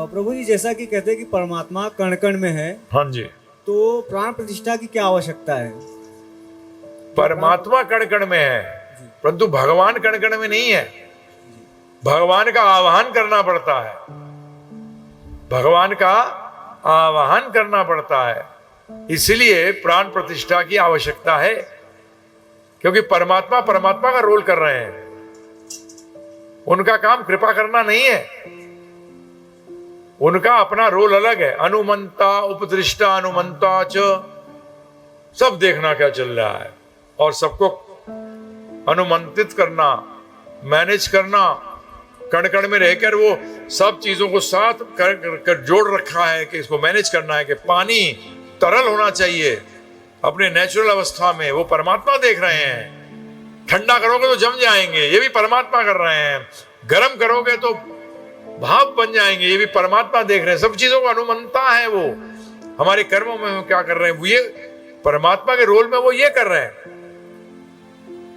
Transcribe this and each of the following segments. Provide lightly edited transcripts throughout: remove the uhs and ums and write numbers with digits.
प्रभु जी, जैसा कि कहते हैं कि परमात्मा कण कण में है, हाँ जी, तो प्राण प्रतिष्ठा की क्या आवश्यकता है? परमात्मा कण कण में है, परंतु भगवान कण कण में नहीं है। भगवान का आवाहन करना पड़ता है, भगवान का आवाहन करना पड़ता है। इसलिए प्राण प्रतिष्ठा की आवश्यकता है, क्योंकि परमात्मा परमात्मा का रोल कर रहे हैं। उनका काम कृपा करना नहीं है, उनका अपना रोल अलग है। अनुमंता उपदृष्टा अनुमंता च, सब देखना क्या चल रहा है और सबको अनुमंत्रित करना, मैनेज करना। कण कण में रहकर वो सब चीजों को साथ कर जोड़ रखा है कि इसको मैनेज करना है कि पानी तरल होना चाहिए अपने नेचुरल अवस्था में, वो परमात्मा देख रहे हैं। ठंडा करोगे तो जम जाएंगे, ये भी परमात्मा कर रहे हैं। गर्म करोगे तो भाप बन जाएंगे, ये भी परमात्मा देख रहे हैं। सब चीजों को अनुमंता है वो। हमारे कर्मों में वो क्या कर रहे हैं, वो ये परमात्मा के रोल में वो ये कर रहे हैं।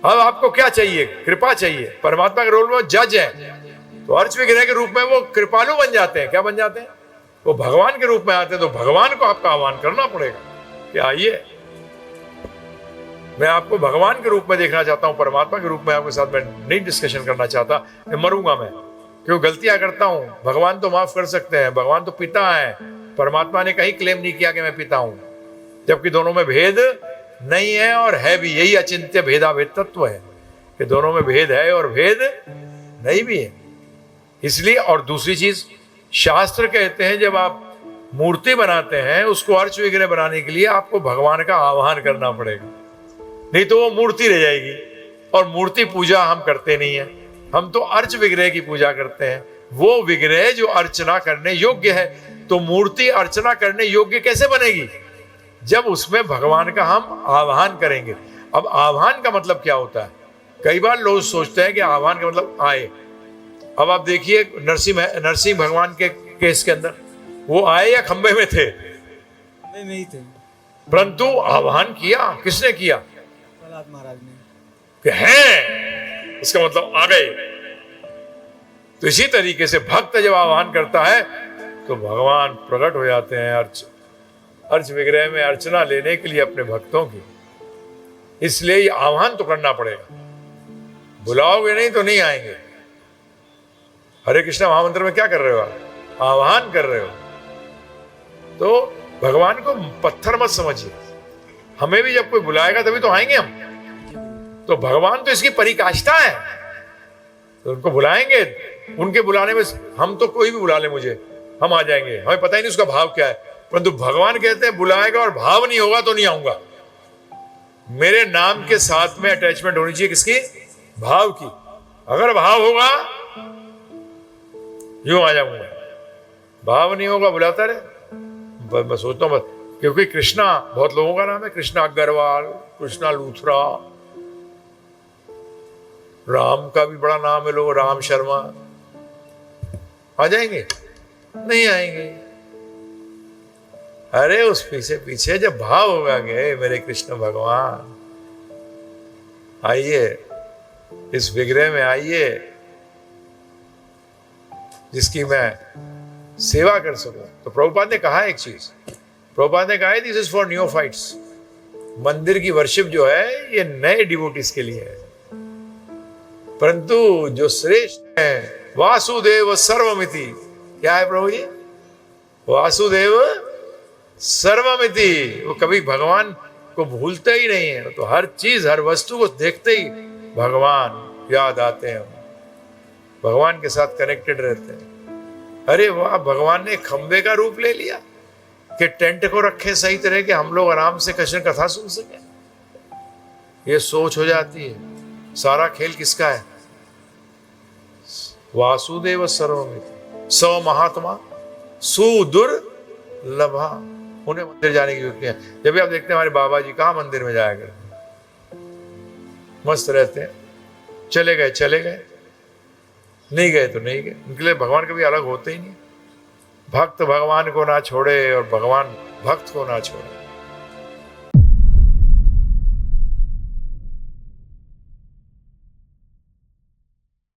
अब आपको क्या चाहिए? कृपा चाहिए। परमात्मा के रोल में वो जज है, तो अर्च विग्रह के रूप में वो कृपालु बन जाते हैं। क्या बन जाते हैं? वो भगवान के रूप में आते हैं। तो भगवान को आपका आह्वान करना पड़ेगा कि आइए, मैं आपको भगवान के रूप में देखना चाहता हूं, परमात्मा के रूप में आपके साथ मैं नहीं डिस्कशन करना चाहता। मरूंगा मैं, क्यों गलतियां करता हूं। भगवान तो माफ कर सकते हैं, भगवान तो पिता है। परमात्मा ने कहीं क्लेम नहीं किया कि मैं पिता हूं, जबकि दोनों में भेद नहीं है और है भी। यही अचिंत्य भेदाभेद तत्व है कि दोनों में भेद है और भेद नहीं भी है। इसलिए, और दूसरी चीज, शास्त्र कहते हैं जब आप मूर्ति बनाते हैं, उसको अर्च विग्रह बनाने के लिए आपको भगवान का आह्वान करना पड़ेगा, नहीं तो वो मूर्ति रह जाएगी। और मूर्ति पूजा हम करते नहीं है, हम तो अर्च विग्रह की पूजा करते हैं। वो विग्रह जो अर्चना करने योग्य है, तो मूर्ति अर्चना करने योग्य कैसे बनेगी? जब उसमें भगवान का हम आह्वान करेंगे। अब आह्वान का मतलब क्या होता है? कई बार लोग सोचते हैं कि आह्वान का मतलब आए। अब आप देखिए नरसिंह भगवान के केस के अंदर, वो आए या खंबे में थे? खंबे में ही थे, परंतु आह्वान किया किसने किया? प्रहलाद महाराज ने। कि हैं, इसका मतलब आ गए। तो इसी तरीके से भक्त जब आह्वान करता है तो भगवान प्रकट हो जाते हैं अर्च विग्रह में अर्चना लेने के लिए अपने भक्तों की। इसलिए ये आह्वान तो करना पड़ेगा, बुलाओगे नहीं तो नहीं आएंगे। हरे कृष्णा महामंत्र में क्या कर रहे हो आप? आह्वान कर रहे हो। तो भगवान को पत्थर मत समझिए, हमें भी जब कोई बुलाएगा तभी तो आएंगे हम। तो भगवान तो इसकी परिकाष्ठा है, तो उनको बुलाएंगे। उनके बुलाने में हम तो कोई भी बुला ले मुझे, हम आ जाएंगे, हमें पता ही नहीं उसका भाव क्या है। परंतु भगवान कहते हैं बुलाएगा और भाव नहीं होगा तो नहीं आऊंगा। मेरे नाम के साथ में अटैचमेंट होनी चाहिए किसकी? भाव की। अगर भाव होगा यूं आ जाऊंगा, भाव नहीं होगा बुलाता रहे। मैं सोचता हूं, क्योंकि कृष्णा बहुत लोगों का नाम है, कृष्णा अग्रवाल, कृष्णा लूथरा, राम का भी बड़ा नाम है, लोग राम शर्मा। आ जाएंगे? नहीं आएंगे। अरे उस पीछे पीछे जब भाव होगा कि मेरे कृष्ण भगवान आइए, इस विग्रह में आइए जिसकी मैं सेवा कर सकूं। तो प्रभुपाद ने कहा एक चीज, प्रभुपाद ने कहा है दिस इज फॉर न्यूफाइट्स। मंदिर की वर्शिप जो है ये नए डिवोटीज के लिए है, परंतु जो श्रेष्ठ है वासुदेव सर्वमिति। क्या है प्रभु जी? वासुदेव सर्वमिति। वो कभी भगवान को भूलते ही नहीं है, तो हर चीज हर वस्तु को देखते ही भगवान याद आते हैं, भगवान के साथ कनेक्टेड रहते हैं। अरे वाह, भगवान ने खंबे का रूप ले लिया कि टेंट को रखे सही तरह के, हम लोग आराम से कृष्ण कथा सुन सके। ये सोच हो जाती है। सारा खेल किसका है? वासुदेव सर्वमिति। स महात्मा सुदुर्लभा। उन्हें मंदिर जाने की जरूरत नहीं है। जब भी आप देखते हैं हमारे बाबा जी कहाँ मंदिर में जाया करते, मस्त रहते हैं। चले गए, नहीं गए तो नहीं गए। उनके लिए भगवान कभी अलग होते ही नहीं। भक्त भगवान को ना छोड़े और भगवान भक्त को ना छोड़े।